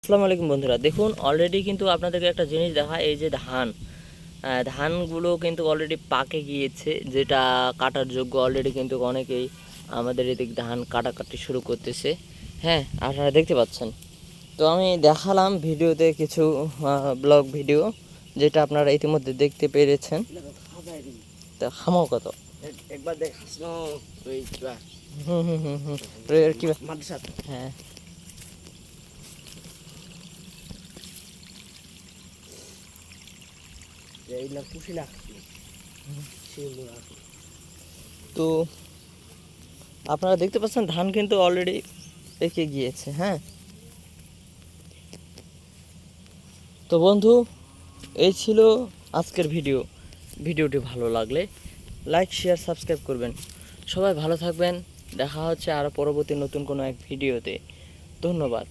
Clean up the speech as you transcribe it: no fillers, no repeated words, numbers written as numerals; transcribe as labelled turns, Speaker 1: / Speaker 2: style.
Speaker 1: আসসালামু আলাইকুম বন্ধুরা, দেখুন অলরেডি কিন্তু আপনাদেরকে একটা জিনিস দেখা, এই যে ধানগুলো কিন্তু অলরেডি পাকে গিয়েছে, যেটা কাটার যোগ্য। অলরেডি কিন্তু অনেকেই আমাদের এদিক ধান কাটাকাটি শুরু করতেছে। হ্যাঁ, আপনারা দেখতে পাচ্ছেন। তো আমি দেখালাম ভিডিওতে কিছু ব্লগ ভিডিও, যেটা আপনারা ইতিমধ্যে দেখতে পেরেছেন। তা খামো কত
Speaker 2: একবার দেখাস না ওই কিবা
Speaker 1: হুম হুম হুম হুম কি
Speaker 2: মাদ্রাসা
Speaker 1: হ্যাঁ।
Speaker 2: এইগুলা পুষি রাখছি
Speaker 1: তো আপনারা দেখতে পাচ্ছেন ধান কিন্তু অলরেডি পেকে গিয়েছে। হ্যাঁ, তো বন্ধু, এই ছিল আজকের ভিডিওটি ভালো লাগলে লাইক শেয়ার সাবস্ক্রাইব করবেন। সবাই ভালো থাকবেন। দেখা হচ্ছে আরও পরবর্তী নতুন কোনো এক ভিডিওতে। ধন্যবাদ।